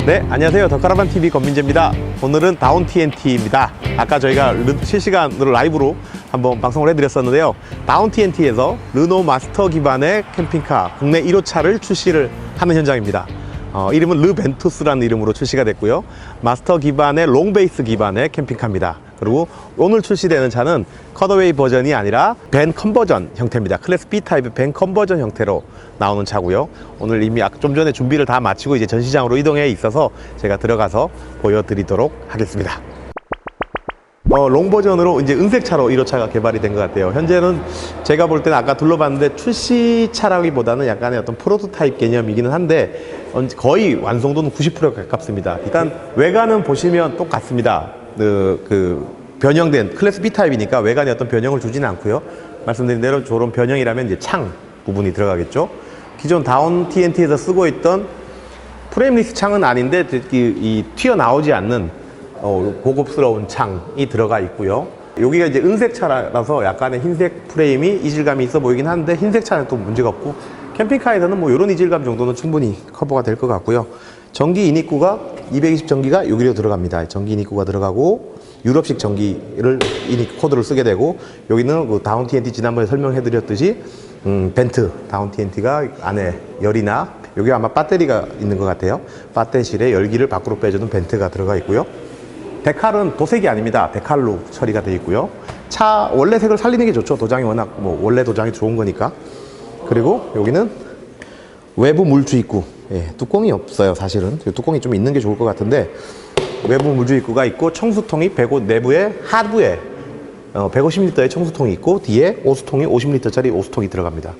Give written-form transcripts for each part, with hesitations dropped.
네, 안녕하세요. 더카라반TV 권민재입니다. 오늘은 다운 TNT입니다. 아까 저희가 실시간으로 라이브로 한번 방송을 해드렸었는데요. 다운 TNT에서 르노 마스터 기반의 캠핑카 국내 1호차를 출시를 하는 현장입니다. 이름은 르벤투스라는 이름으로 출시가 됐고요. 마스터 기반의 롱베이스 기반의 캠핑카입니다. 그리고 오늘 출시되는 차는 컷어웨이 버전이 아니라 밴 컨버전 형태입니다. 클래스 B 타입의 밴 컨버전 형태로 나오는 차고요. 오늘 이미 좀 전에 준비를 다 마치고 이제 전시장으로 이동해 있어서 제가 들어가서 보여드리도록 하겠습니다. 롱 버전으로 이제 은색차로 1호차가 개발이 된 것 같아요. 현재는 제가 볼 때는 아까 둘러봤는데 출시차라기보다는 약간의 어떤 프로토타입 개념이기는 한데 거의 완성도는 90%에 가깝습니다. 일단 외관은 보시면 똑같습니다. 변형된 클래스 B 타입이니까 외관에 어떤 변형을 주지는 않고요. 말씀드린 대로 저런 변형이라면 이제 창 부분이 들어가겠죠. 기존 다운 TNT에서 쓰고 있던 프레임리스 창은 아닌데 이 튀어나오지 않는 고급스러운 창이 들어가 있고요. 여기가 이제 은색 차라서 약간의 흰색 프레임이 이질감이 있어 보이긴 하는데 흰색 차는 또 문제가 없고 캠핑카에서는 뭐 이런 이질감 정도는 충분히 커버가 될 것 같고요. 전기 인입구가 220 전기가 여기로 들어갑니다. 전기 인입구가 들어가고 유럽식 전기를 인입 코드를 쓰게 되고 여기는 그 다운 TNT 지난번에 설명해 드렸듯이 벤트 다운 TNT가 안에 열이나 여기 아마 배터리가 있는 것 같아요. 배터실에 열기를 밖으로 빼주는 벤트가 들어가 있고요. 데칼은 도색이 아닙니다. 데칼로 처리가 되어 있고요. 차 원래 색을 살리는 게 좋죠. 도장이 워낙 원래 도장이 좋은 거니까. 그리고 여기는 외부 물주 입구. 예, 뚜껑이 없어요. 사실은 뚜껑이 좀 있는 게 좋을 것 같은데 외부 물주 입구가 있고 청수통이 내부에 하부에 150리터의 청수통이 있고 뒤에 오수통이 50리터짜리 오수통이 들어갑니다.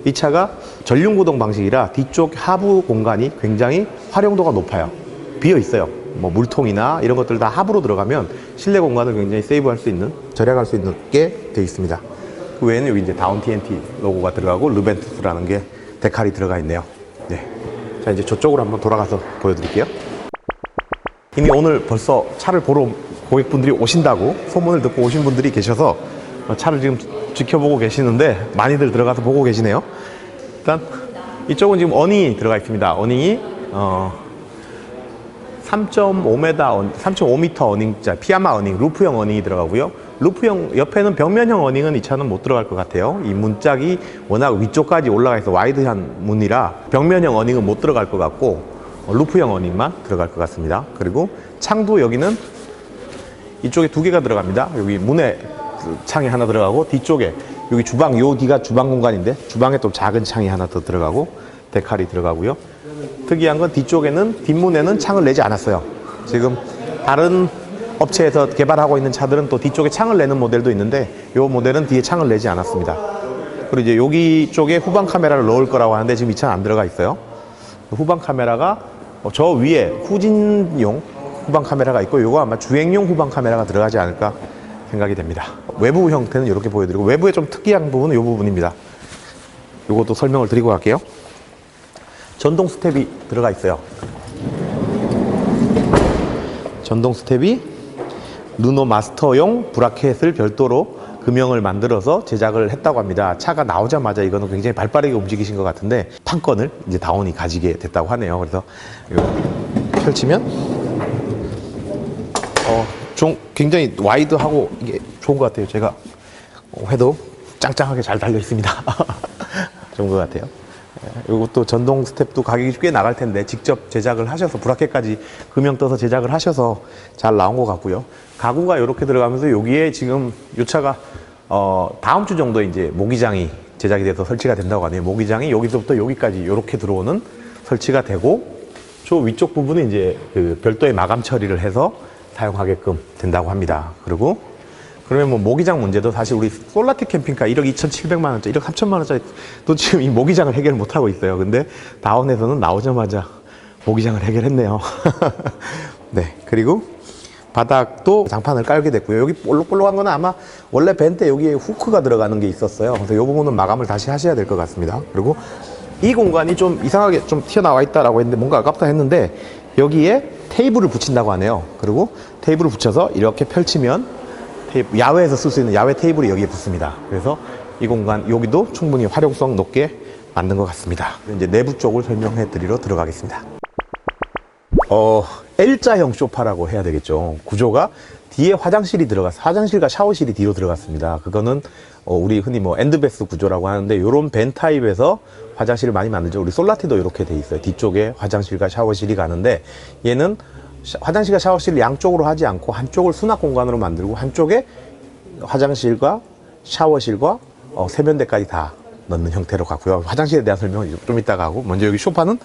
이 차가 전륜구동 방식이라 뒤쪽 하부 공간이 굉장히 활용도가 높아요. 비어 있어요. 물통이나 이런 것들 다 하부로 들어가면 실내 공간을 굉장히 세이브할 수 있는, 절약할 수 있게 되어 있습니다. 그 외에는 여기 이제 다운 TNT 로고가 들어가고 르벤투스라는 게 데칼이 들어가 있네요. 네. 자, 이제 저쪽으로 한번 돌아가서 보여드릴게요. 이미 오늘 벌써 차를 보러 고객분들이 오신다고 소문을 듣고 오신 분들이 계셔서 차를 지금 지켜보고 계시는데 많이들 들어가서 보고 계시네요. 일단 이쪽은 지금 어닝이 들어가 있습니다. 어닝이 3.5m 어닝자 피아마 어닝, 루프형 어닝이 들어가고요. 루프형 옆에는 벽면형 어닝은 이 차는 못 들어갈 것 같아요. 이 문짝이 워낙 위쪽까지 올라가 있어 와이드한 문이라 벽면형 어닝은 못 들어갈 것 같고 루프형 어닝만 들어갈 것 같습니다. 그리고 창도 여기는 이쪽에 두 개가 들어갑니다. 여기 문에 창이 하나 들어가고 뒤쪽에 여기 주방, 요 뒤가 주방 공간인데 주방에 또 작은 창이 하나 더 들어가고 데칼이 들어가고요. 특이한 건 뒤쪽에는 뒷문에는 창을 내지 않았어요. 지금 다른 업체에서 개발하고 있는 차들은 또 뒤쪽에 창을 내는 모델도 있는데 이 모델은 뒤에 창을 내지 않았습니다. 그리고 이제 여기 쪽에 후방 카메라를 넣을 거라고 하는데 지금 이 차는 안 들어가 있어요. 후방 카메라가 저 위에 후진용 후방 카메라가 있고 이거 아마 주행용 후방 카메라가 들어가지 않을까 생각이 됩니다. 외부 형태는 이렇게 보여드리고 외부에 좀 특이한 부분은 이 부분입니다. 이것도 설명을 드리고 갈게요. 전동 스텝이 들어가 있어요. 전동 스텝이 르노 마스터용 브라켓을 별도로 금형을 만들어서 제작을 했다고 합니다. 차가 나오자마자 이거는 굉장히 발빠르게 움직이신 것 같은데 판권을 이제 다운이 가지게 됐다고 하네요. 그래서 펼치면 좀 굉장히 와이드하고 이게 좋은 것 같아요. 제가 회도 짱짱하게 잘 달려 있습니다. 좋은 것 같아요. 이것도 전동 스텝도 가격이 꽤 나갈 텐데 직접 제작을 하셔서 브라켓까지 금형 떠서 제작을 하셔서 잘 나온 것 같고요. 가구가 이렇게 들어가면서 여기에 지금 이 차가 다음 주 정도에 이제 모기장이 제작이 돼서 설치가 된다고 하네요. 모기장이 여기서부터 여기까지 이렇게 들어오는 설치가 되고 저 위쪽 부분은 이제 그 별도의 마감 처리를 해서 사용하게끔 된다고 합니다. 그리고 그러면 모기장 문제도 사실 우리 솔라틱 캠핑카 1억 2,700만 원짜리, 1억 3천만 원짜리 또 지금 이 모기장을 해결 못 하고 있어요. 근데 다운에서는 나오자마자 모기장을 해결했네요. 네. 그리고 바닥도 장판을 깔게 됐고요. 여기 볼록볼록한 거는 아마 원래 벤트 여기에 후크가 들어가는 게 있었어요. 그래서 이 부분은 마감을 다시 하셔야 될 것 같습니다. 그리고 이 공간이 좀 이상하게 좀 튀어나와 있다라고 했는데 뭔가 아깝다 했는데 여기에 테이블을 붙인다고 하네요. 그리고 테이블을 붙여서 이렇게 펼치면 야외에서 쓸 수 있는 야외 테이블이 여기에 붙습니다. 그래서 이 공간 여기도 충분히 활용성 높게 만든 것 같습니다. 이제 내부 쪽을 설명해 드리러 들어가겠습니다. L자형 소파라고 해야 되겠죠. 구조가 뒤에 화장실이 들어갔어. 화장실과 샤워실이 뒤로 들어갔습니다. 그거는 우리 흔히 뭐 엔드베스 구조라고 하는데, 요런 벤 타입에서 화장실을 많이 만들죠. 우리 솔라티도 이렇게 돼 있어요. 뒤쪽에 화장실과 샤워실이 가는데, 얘는 화장실과 샤워실을 양쪽으로 하지 않고 한쪽을 수납 공간으로 만들고 한쪽에 화장실과 샤워실과 세면대까지 다 넣는 형태로 갔고요. 화장실에 대한 설명은 좀 이따가 하고, 먼저 여기 소파는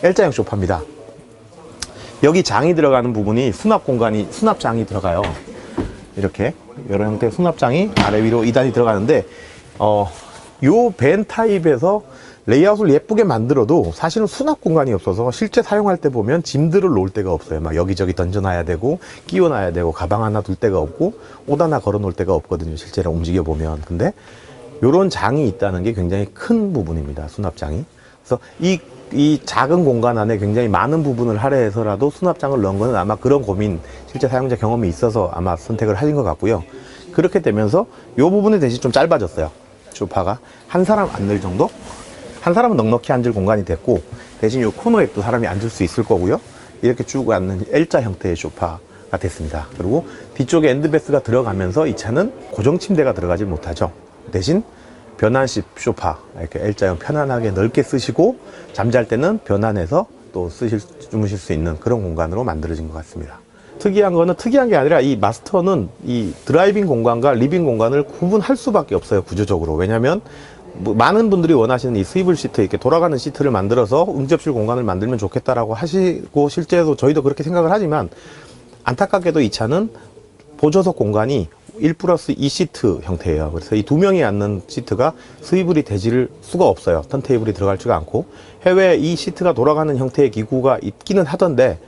L자형 소파입니다. 여기 장이 들어가는 부분이 수납장이 들어가요. 이렇게 여러 형태의 수납장이 아래 위로 2단이 들어가는데, 요 벤 타입에서 레이아웃을 예쁘게 만들어도 사실은 수납 공간이 없어서 실제 사용할 때 보면 짐들을 놓을 데가 없어요. 막 여기저기 던져놔야 되고 끼워놔야 되고 가방 하나 둘 데가 없고 옷 하나 걸어 놓을 데가 없거든요, 실제로 움직여 보면. 근데 요런 장이 있다는 게 굉장히 큰 부분입니다, 수납장이. 그래서 이 작은 공간 안에 굉장히 많은 부분을 할애해서라도 수납장을 넣은 거는 아마 그런 고민, 실제 사용자 경험이 있어서 아마 선택을 하신 것 같고요. 그렇게 되면서 이 부분이 대신 좀 짧아졌어요. 소파가 한 사람 앉을 정도? 한 사람은 넉넉히 앉을 공간이 됐고, 대신 이 코너에 또 사람이 앉을 수 있을 거고요. 이렇게 쭉 앉는 L자 형태의 소파가 됐습니다. 그리고 뒤쪽에 엔드베스가 들어가면서 이 차는 고정 침대가 들어가지 못하죠. 대신 변환식 소파, 이렇게 L자형 편안하게 넓게 쓰시고 잠잘 때는 변환해서 또 주무실 수 있는 그런 공간으로 만들어진 것 같습니다. 특이한 거는 특이한 게 아니라 이 마스터는 이 드라이빙 공간과 리빙 공간을 구분할 수밖에 없어요, 구조적으로. 왜냐면 뭐 많은 분들이 원하시는 이 스위블 시트, 이렇게 돌아가는 시트를 만들어서 응접실 공간을 만들면 좋겠다라고 하시고, 실제로 저희도 그렇게 생각을 하지만 안타깝게도 이 차는 보조석 공간이 1+2 시트 형태예요. 그래서 이 두 명이 앉는 시트가 스위블이 되질 수가 없어요. 턴테이블이 들어갈지가 않고. 해외에 이 시트가 돌아가는 형태의 기구가 있기는 하던데,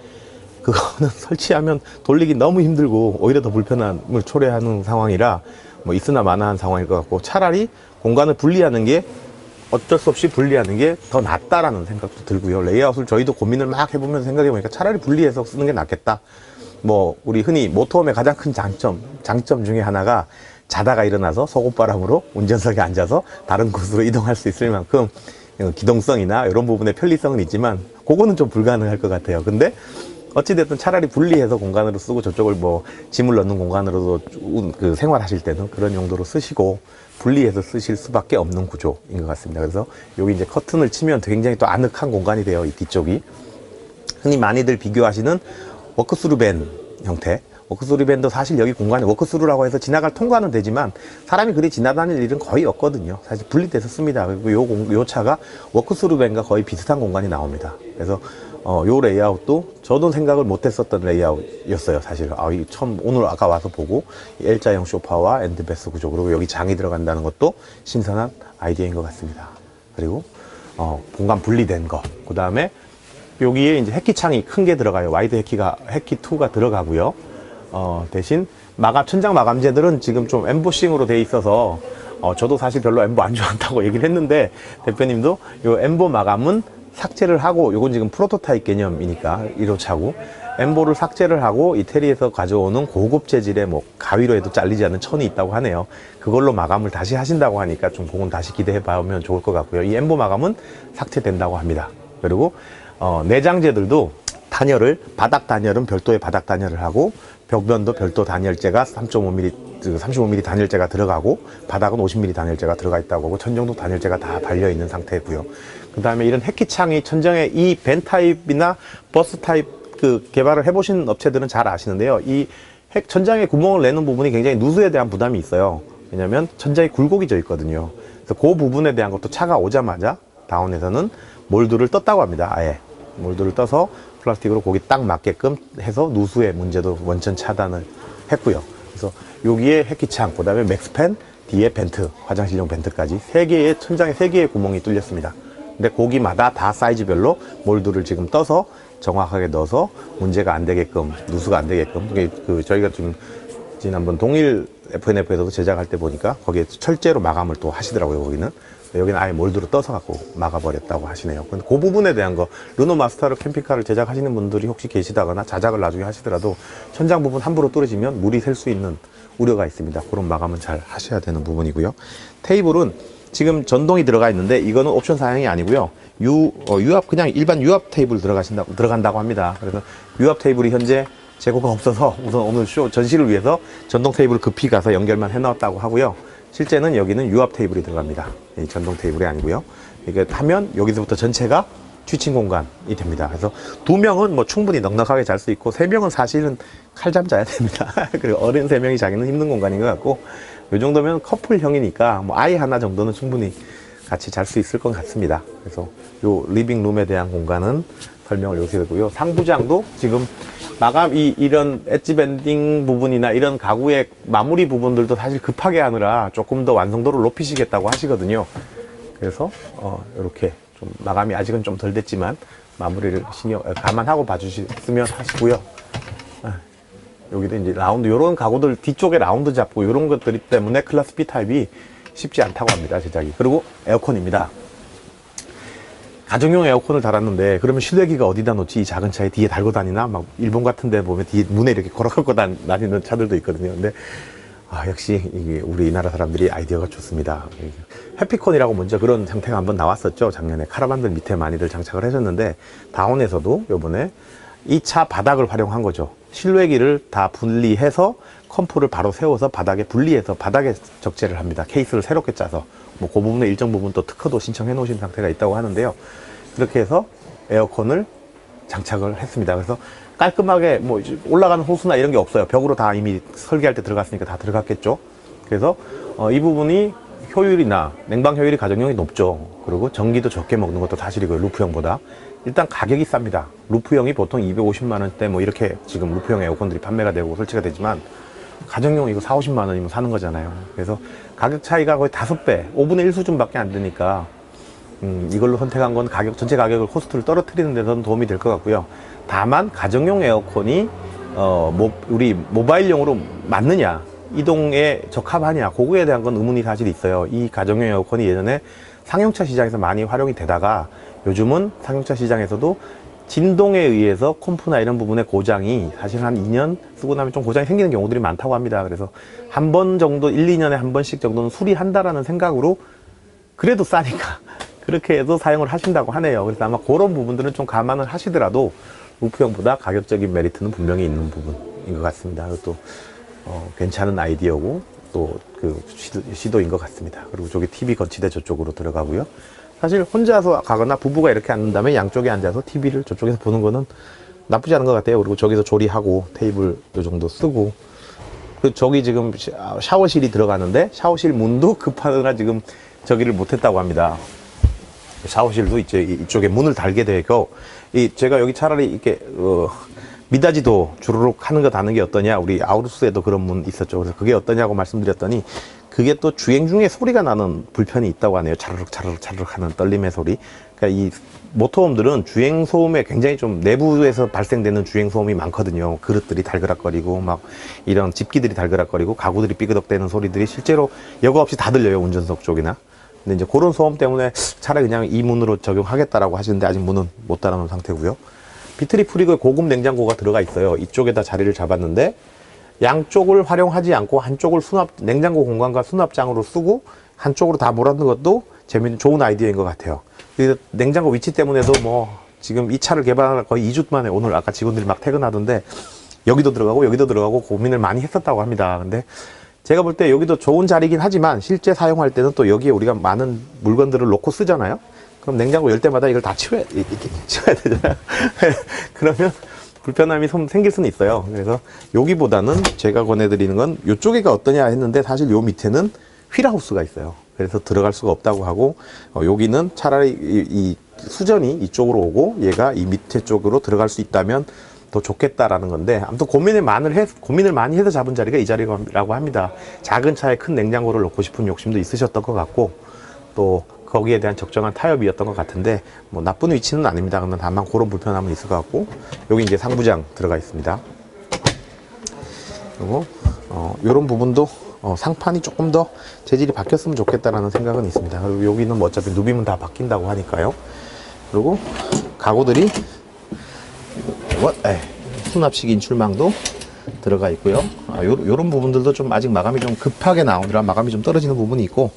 그거는 설치하면 돌리기 너무 힘들고 오히려 더 불편함을 초래하는 상황이라 뭐 있으나 마나한 상황일 것 같고, 차라리 공간을 분리하는 게, 어쩔 수 없이 분리하는 게 더 낫다라는 생각도 들고요. 레이아웃을 저희도 고민을 막 해보면서 생각해보니까 차라리 분리해서 쓰는 게 낫겠다. 뭐 우리 흔히 모터홈의 가장 큰 장점 중에 하나가 자다가 일어나서 속옷바람으로 운전석에 앉아서 다른 곳으로 이동할 수 있을 만큼 기동성이나 이런 부분의 편리성은 있지만, 그거는 좀 불가능할 것 같아요. 근데 어찌됐든 차라리 분리해서 공간으로 쓰고, 저쪽을 뭐 짐을 넣는 공간으로도 그 생활하실 때는 그런 용도로 쓰시고 분리해서 쓰실 수밖에 없는 구조인 것 같습니다. 그래서 여기 이제 커튼을 치면 굉장히 또 아늑한 공간이 돼요, 이 뒤쪽이. 흔히 많이들 비교하시는 워크스루 밴 형태. 워크스루 밴도 사실 여기 공간에 워크스루라고 해서 지나갈 통과는 되지만 사람이 그리 지나다닐 일은 거의 없거든요. 사실 분리돼서 씁니다. 그리고 요 차가 워크스루 밴과 거의 비슷한 공간이 나옵니다. 그래서 요 레이아웃도 저도 생각을 못했었던 레이아웃이었어요, 사실. 오늘 아까 와서 보고 L자형 소파와 엔드베스 구조, 그리고 여기 장이 들어간다는 것도 신선한 아이디어인 것 같습니다. 그리고 공간 분리된 거, 그 다음에 여기에 이제 해키창이 큰 게 들어가요. 와이드 해키2가 들어가고요. 대신 천장 마감재들은 지금 좀 엠보싱으로 돼 있어서 저도 사실 별로 엠보 안 좋아한다고 얘기를 했는데, 대표님도 요 엠보 마감은 삭제를 하고, 요건 지금 프로토타입 개념이니까 1호차고, 엠보를 삭제를 하고 이태리에서 가져오는 고급 재질의 뭐 가위로 해도 잘리지 않는 천이 있다고 하네요. 그걸로 마감을 다시 하신다고 하니까 좀 그건 다시 기대해 보면 좋을 것 같고요. 이 엠보 마감은 삭제된다고 합니다. 그리고 내장재들도 바닥 단열은 별도의 바닥 단열을 하고, 벽면도 별도 단열재가 35mm 단열재가 들어가고, 바닥은 50mm 단열재가 들어가 있다고 하고, 천정도 단열재가 다 발려 있는 상태고요. 그 다음에 이런 해키창이 천정에, 이 벤 타입이나 버스 타입 개발을 해보신 업체들은 잘 아시는데요. 이 천장에 구멍을 내는 부분이 굉장히 누수에 대한 부담이 있어요. 왜냐면 천장이 굴곡이 있거든요. 그래서 그 부분에 대한 것도 차가 오자마자 다운에서는 몰드를 떴다고 합니다. 아예 몰드를 떠서 플라스틱으로 거기 딱 맞게끔 해서 누수의 문제도 원천 차단을 했고요. 그래서 여기에 해키창, 그 다음에 맥스팬, 뒤에 벤트, 화장실용 벤트까지 천장에 3개의 구멍이 뚫렸습니다. 근데 거기마다 다 사이즈별로 몰드를 지금 떠서 정확하게 넣어서 문제가 안 되게끔, 누수가 안 되게끔, 저희가 지난번 동일 FNF에서도 제작할 때 보니까 거기에 철제로 마감을 또 하시더라고요, 거기는. 여기는 아예 몰드로 떠서 갖고 막아버렸다고 하시네요. 근데 그 부분에 대한 거, 르노 마스터를 캠핑카를 제작하시는 분들이 혹시 계시다거나 자작을 나중에 하시더라도 천장 부분 함부로 뚫어지면 물이 셀 수 있는 우려가 있습니다. 그런 마감은 잘 하셔야 되는 부분이고요. 테이블은 지금 전동이 들어가 있는데 이거는 옵션 사양이 아니고요. 유압 그냥 일반 유압 테이블 들어간다고 합니다. 그래서 유압 테이블이 현재 재고가 없어서 우선 오늘 쇼 전시를 위해서 전동 테이블 급히 가서 연결만 해놨다고 하고요. 실제는 여기는 유압 테이블이 들어갑니다. 이 전동 테이블이 아니고요. 이게 하면 여기서부터 전체가 취침 공간이 됩니다. 그래서 2명은 뭐 충분히 넉넉하게 잘 수 있고 3명은 사실은 칼잠 자야 됩니다. 그리고 어른 3명이 자기는 힘든 공간인 것 같고 이 정도면 커플형이니까 뭐 아이 하나 정도는 충분히 같이 잘 수 있을 것 같습니다. 그래서 요 리빙룸에 대한 공간은 설명을 여기서 했고요. 상부장도 지금 마감 이런 엣지 밴딩 부분이나 이런 가구의 마무리 부분들도 사실 급하게 하느라 조금 더 완성도를 높이시겠다고 하시거든요. 그래서 이렇게 좀 마감이 아직은 좀 덜 됐지만 마무리를 감안하고 봐주시면 하시고요. 여기도 이제 라운드 요런 가구들 뒤쪽에 라운드 잡고 요런 것들이 때문에 클래스 B 타입이 쉽지 않다고 합니다, 제작이. 그리고 에어컨입니다. 가정용 에어컨을 달았는데 그러면 실외기가 어디다 놓지? 이 작은 차에 뒤에 달고 다니나? 막 일본 같은 데 보면 뒤에 문에 이렇게 걸어갖고 다니는 차들도 있거든요. 근데 역시 이게 우리나라 사람들이 아이디어가 좋습니다. 해피콘이라고 먼저 그런 형태가 한번 나왔었죠. 작년에 카라반들 밑에 많이들 장착을 하셨는데 다운에서도 요번에 이 차 바닥을 활용한 거죠. 실외기를 다 분리해서 컴프를 바로 세워서 바닥에 분리해서 바닥에 적재를 합니다. 케이스를 새롭게 짜서 뭐 그 부분에 일정 부분 또 특허도 신청해 놓으신 상태가 있다고 하는데요. 그렇게 해서 에어컨을 장착을 했습니다. 그래서 깔끔하게 뭐 올라가는 호스나 이런 게 없어요. 벽으로 다 이미 설계할 때 들어갔으니까 다 들어갔겠죠. 그래서 이 부분이 효율이나 냉방 효율이 가정용이 높죠. 그리고 전기도 적게 먹는 것도 사실이고요. 루프형보다. 일단 가격이 쌉니다. 루프형이 보통 250만 원대 뭐 이렇게 지금 루프형 에어컨들이 판매가 되고 설치가 되지만 가정용 이거 4, 50만 원이면 사는 거잖아요. 그래서 가격 차이가 거의 5배, 5분의 1 수준밖에 안 되니까 이걸로 선택한 건 전체 가격을 코스트를 떨어뜨리는 데서는 도움이 될 것 같고요. 다만 가정용 에어컨이 우리 모바일용으로 맞느냐, 이동에 적합하냐, 그거에 대한 건 의문이 사실 있어요. 이 가정용 에어컨이 예전에 상용차 시장에서 많이 활용이 되다가 요즘은 상용차 시장에서도 진동에 의해서 콤프나 이런 부분의 고장이 사실 한 2년 쓰고 나면 좀 고장이 생기는 경우들이 많다고 합니다. 그래서 한 번 정도, 1, 2년에 한 번씩 정도는 수리한다라는 생각으로 그래도 싸니까 그렇게 해서 사용을 하신다고 하네요. 그래서 아마 그런 부분들은 좀 감안을 하시더라도 루프형보다 가격적인 메리트는 분명히 있는 부분인 것 같습니다. 또 괜찮은 아이디어고 또 그 시도인 것 같습니다. 그리고 저기 TV 거치대 저쪽으로 들어가고요. 사실 혼자서 가거나 부부가 이렇게 앉는다면 양쪽에 앉아서 TV를 저쪽에서 보는 거는 나쁘지 않은 것 같아요. 그리고 저기서 조리하고 테이블 요 정도 쓰고 저기 지금 샤워실이 들어가는데 샤워실 문도 급하느라 지금 저기를 못했다고 합니다. 샤워실도 이제 이쪽에 문을 달게 되고 제가 여기 차라리 이렇게 미닫이도 주르륵 하는 거 다는 게 어떠냐, 우리 아우루스에도 그런 문 있었죠. 그래서 그게 어떠냐고 말씀드렸더니 그게 또 주행 중에 소리가 나는 불편이 있다고 하네요. 차르륵 차르륵 차르륵 하는 떨림의 소리. 그러니까 이 모터홈들은 주행 소음에 굉장히 좀 내부에서 발생되는 주행 소음이 많거든요. 그릇들이 달그락거리고 막 이런 집기들이 달그락거리고 가구들이 삐그덕대는 소리들이 실제로 여과 없이 다 들려요. 운전석 쪽이나. 근데 이제 그런 소음 때문에 차라리 그냥 이 문으로 적용하겠다라고 하시는데 아직 문은 못 달아놓은 상태고요. 비트리프리그 고급 냉장고가 들어가 있어요. 이쪽에다 자리를 잡았는데 양쪽을 활용하지 않고 한쪽을 냉장고 공간과 수납장으로 쓰고 한쪽으로 다 몰아넣는 것도 좋은 아이디어인 것 같아요. 그래서 냉장고 위치 때문에도 뭐 지금 이 차를 개발하는 거의 2주 만에 오늘 아까 직원들이 막 퇴근하던데 여기도 들어가고 고민을 많이 했었다고 합니다. 근데 제가 볼 때 여기도 좋은 자리긴 하지만 실제 사용할 때는 또 여기에 우리가 많은 물건들을 놓고 쓰잖아요. 그럼 냉장고 열 때마다 이걸 다 치워야 되잖아요. 그러면 불편함이 생길 수는 있어요. 그래서 여기보다는 제가 권해드리는 건 이쪽에가 어떠냐 했는데 사실 요 밑에는 휠하우스가 있어요. 그래서 들어갈 수가 없다고 하고 여기는 차라리 이 수전이 이쪽으로 오고 얘가 이 밑에 쪽으로 들어갈 수 있다면 더 좋겠다라는 건데 아무튼 고민을 많이 해서 잡은 자리가 이 자리라고 합니다. 작은 차에 큰 냉장고를 놓고 싶은 욕심도 있으셨던 것 같고 또 거기에 대한 적정한 타협이었던 것 같은데 뭐 나쁜 위치는 아닙니다. 근데 다만 그런 불편함은 있을 것 같고 여기 이제 상부장 들어가 있습니다. 그리고 이런 부분도 상판이 조금 더 재질이 바뀌었으면 좋겠다라는 생각은 있습니다. 그리고 여기는 뭐 어차피 누비면 다 바뀐다고 하니까요. 그리고 가구들이 수납식 인출망도 들어가 있고요. 요런 부분들도 좀 아직 마감이 좀 급하게 나오느라 마감이 좀 떨어지는 부분이 있고,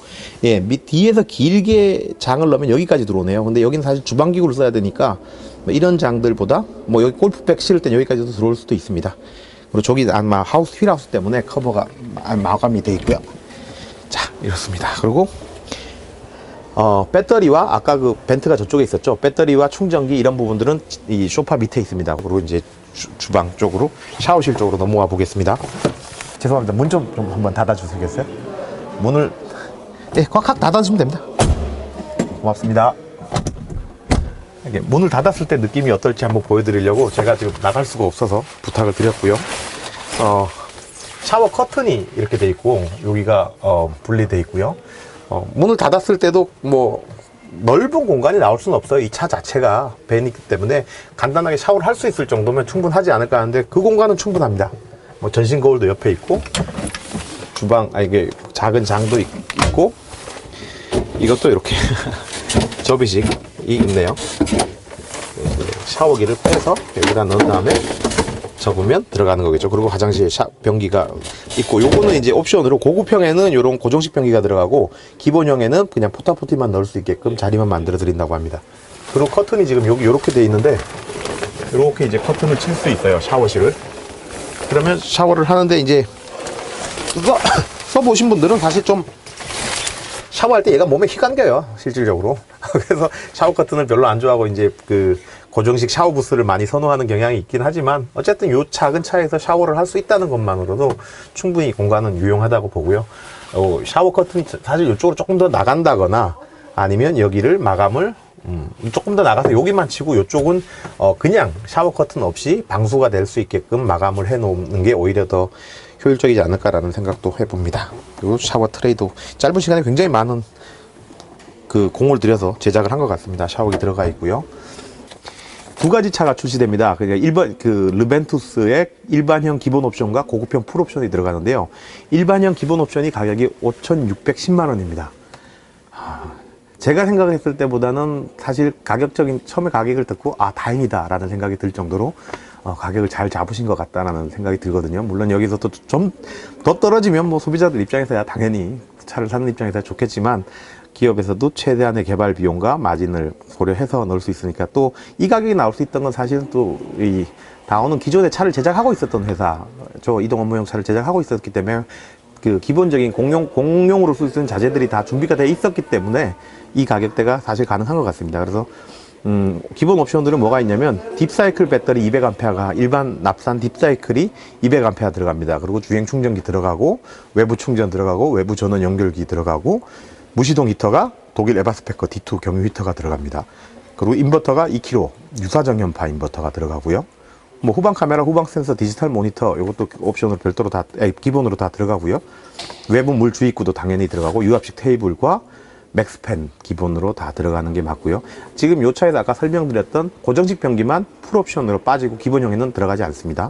예, 뒤에서 길게 장을 넣으면 여기까지 들어오네요. 근데 여기는 사실 주방기구를 써야 되니까 뭐 이런 장들보다 뭐 여기 골프백 실을 땐 여기까지도 들어올 수도 있습니다. 그리고 저기 아마 휠하우스 때문에 커버가 마감이 돼 있고요. 자, 이렇습니다. 그리고 배터리와 아까 그 벤트가 저쪽에 있었죠. 배터리와 충전기 이런 부분들은 이 소파 밑에 있습니다. 그리고 이제 주방 쪽으로, 샤워실 쪽으로 넘어와 보겠습니다. 죄송합니다. 문 좀 한번 닫아 주시겠어요? 문을 꽉 닫아주시면 됩니다. 고맙습니다. 이게 문을 닫았을 때 느낌이 어떨지 한번 보여드리려고 제가 지금 나갈 수가 없어서 부탁을 드렸고요. 샤워 커튼이 이렇게 돼 있고 여기가 분리돼 있고요. 문을 닫았을 때도 뭐 넓은 공간이 나올 수는 없어요. 이 차 자체가 밴이기 때문에 간단하게 샤워를 할 수 있을 정도면 충분하지 않을까 하는데 그 공간은 충분합니다. 뭐 전신 거울도 옆에 있고 주방 이게 작은 장도 있고 이것도 이렇게 접이식이 있네요. 샤워기를 빼서 여기다 넣은 다음에 접으면 들어가는 거겠죠. 그리고 화장실 변기가 있고, 요거는 이제 옵션으로 고급형에는 요런 고정식 변기가 들어가고 기본형에는 그냥 포타포티만 넣을 수 있게끔 자리만 만들어 드린다고 합니다. 그리고 커튼이 지금 여기 요렇게 돼 있는데 요렇게 이제 커튼을 칠 수 있어요. 샤워실을. 그러면 샤워를 하는데 이제 그거 써보신 분들은 사실 좀 샤워할 때 얘가 몸에 휘감겨요, 실질적으로. 그래서 샤워 커튼을 별로 안 좋아하고 이제 그 고정식 샤워 부스를 많이 선호하는 경향이 있긴 하지만 어쨌든 요 작은 차에서 샤워를 할 수 있다는 것만으로도 충분히 공간은 유용하다고 보고요. 샤워 커튼이 사실 이쪽으로 조금 더 나간다거나 아니면 여기를 마감을 조금 더 나가서 여기만 치고 이쪽은 그냥 샤워 커튼 없이 방수가 될 수 있게끔 마감을 해 놓는 게 오히려 더 효율적이지 않을까라는 생각도 해봅니다. 그리고 샤워 트레이도 짧은 시간에 굉장히 많은 그 공을 들여서 제작을 한 것 같습니다. 샤워기 들어가 있고요. 두 가지 차가 출시됩니다. 그러니까 르벤투스의 일반형 기본 옵션과 고급형 풀 옵션이 들어가는데요. 일반형 기본 옵션이 가격이 5,610만 원입니다. 제가 생각했을 때보다는 사실 처음에 가격을 듣고 다행이다 라는 생각이 들 정도로 가격을 잘 잡으신 것 같다라는 생각이 들거든요. 물론 여기서 또 좀 더 떨어지면 뭐 소비자들 입장에서야 당연히 차를 사는 입장에서야 좋겠지만 기업에서도 최대한의 개발 비용과 마진을 고려해서 넣을 수 있으니까, 또 이 가격이 나올 수 있던 건 사실은 또 이 다운은 기존에 차를 제작하고 있었던 회사, 이동 업무용 차를 제작하고 있었기 때문에 그 기본적인 공용으로 쓸 수 있는 자재들이 다 준비가 돼 있었기 때문에 이 가격대가 사실 가능한 것 같습니다. 그래서 기본 옵션들은 뭐가 있냐면 딥사이클 배터리 200A가 일반 납산 딥사이클이 200A 들어갑니다. 그리고 주행 충전기 들어가고 외부 충전 들어가고 외부 전원 연결기 들어가고 무시동 히터가 독일 에바스페커 D2 경유 히터가 들어갑니다. 그리고 인버터가 2kW 유사 정연파 인버터가 들어가고요. 뭐 후방 카메라, 후방 센서, 디지털 모니터 이것도 옵션으로 별도로 기본으로 다 들어가고요. 외부 물 주입구도 당연히 들어가고 유압식 테이블과 맥스팬 기본으로 다 들어가는 게 맞고요. 지금 이 차에서 아까 설명드렸던 고정식 변기만 풀옵션으로 빠지고 기본형에는 들어가지 않습니다.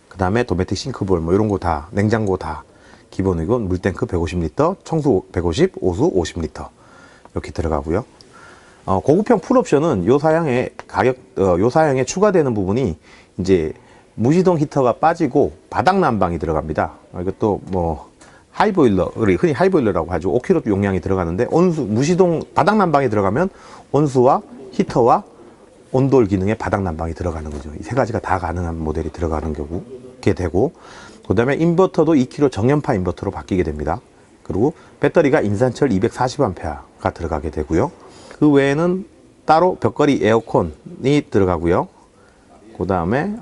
그 다음에 도메틱 싱크볼 뭐 이런 거 다, 냉장고 다 기본이고, 물탱크 150L, 청수 150, 오수 50L 이렇게 들어가고요. 고급형 풀옵션은 요 사양에 요 사양에 추가되는 부분이 이제 무시동 히터가 빠지고 바닥 난방이 들어갑니다. 이것도 뭐 하이보일러, 흔히 하이보일러라고 하죠. 5kW 용량이 들어가는데 무시동 바닥 난방이 들어가면 온수와 히터와 온돌 기능의 바닥 난방이 들어가는 거죠. 이 세 가지가 다 가능한 모델이 들어가는 게 되고, 그 다음에 인버터도 2kW 정연파 인버터로 바뀌게 됩니다. 그리고 배터리가 인산철 240A가 들어가게 되고요. 그 외에는 따로 벽걸이 에어컨이 들어가고요. 그 다음에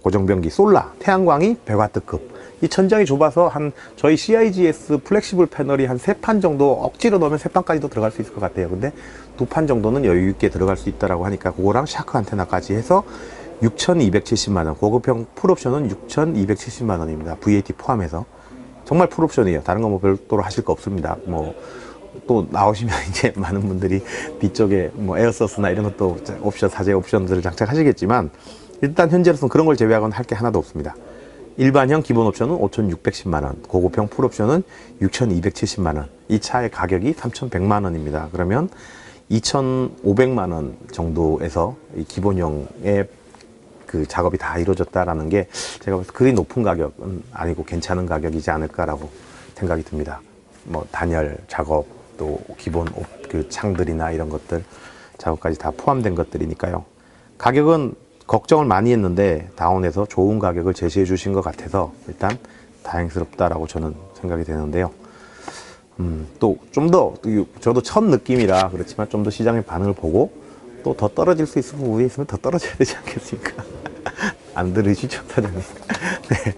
고정변기 솔라, 태양광이 100W급. 이 천장이 좁아서 저희 CIGS 플렉시블 패널이 한 3판 정도 억지로 넣으면 3판까지도 들어갈 수 있을 것 같아요. 근데 2판 정도는 여유 있게 들어갈 수 있다라고 하니까 그거랑 샤크 안테나까지 해서 6,270만 원. 고급형 풀옵션은 6,270만 원입니다. VAT 포함해서. 정말 풀옵션이에요. 다른 거 뭐 별도로 하실 거 없습니다. 뭐 또 나오시면 이제 많은 분들이 뒤쪽에 뭐 에어서스나 이런 것도 사제 옵션들을 장착하시겠지만, 일단 현재로서는 그런 걸 제외하고는 할 게 하나도 없습니다. 일반형 기본 옵션은 5,610만 원, 고급형 풀 옵션은 6,270만 원. 이 차의 가격이 3,100만 원입니다. 그러면 2,500만 원 정도에서 이 기본형의 그 작업이 다 이루어졌다라는 게 제가 봐서 그리 높은 가격은 아니고 괜찮은 가격이지 않을까라고 생각이 듭니다. 뭐 단열 작업 또 기본 그 창들이나 이런 것들 작업까지 다 포함된 것들이니까요. 가격은 걱정을 많이 했는데 다운에서 좋은 가격을 제시해 주신 것 같아서 일단 다행스럽다라고 저는 생각이 되는데요. 또 좀 더 저도 첫 느낌이라 그렇지만 좀 더 시장의 반응을 보고 또 더 떨어질 수 있을 부분이 있으면 더 떨어져야 되지 않겠습니까? 안 들으시죠, 사장님? 네,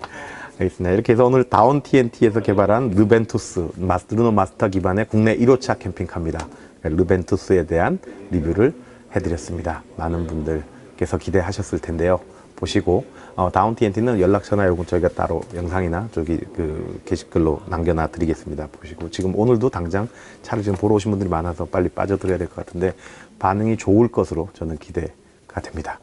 알겠습니다. 이렇게 해서 오늘 다운 TNT에서 개발한 르벤투스 르노 마스터 기반의 국내 1호차 캠핑카입니다. 르벤투스에 대한 리뷰를 해드렸습니다. 많은 분들께서 기대하셨을 텐데요. 보시고 다운 TNT는 연락처나 요건 저희가 따로 영상이나 저기 그 게시글로 남겨놔 드리겠습니다. 보시고 지금 오늘도 당장 차를 지금 보러 오신 분들이 많아서 빨리 빠져들어야 될 것 같은데 반응이 좋을 것으로 저는 기대가 됩니다.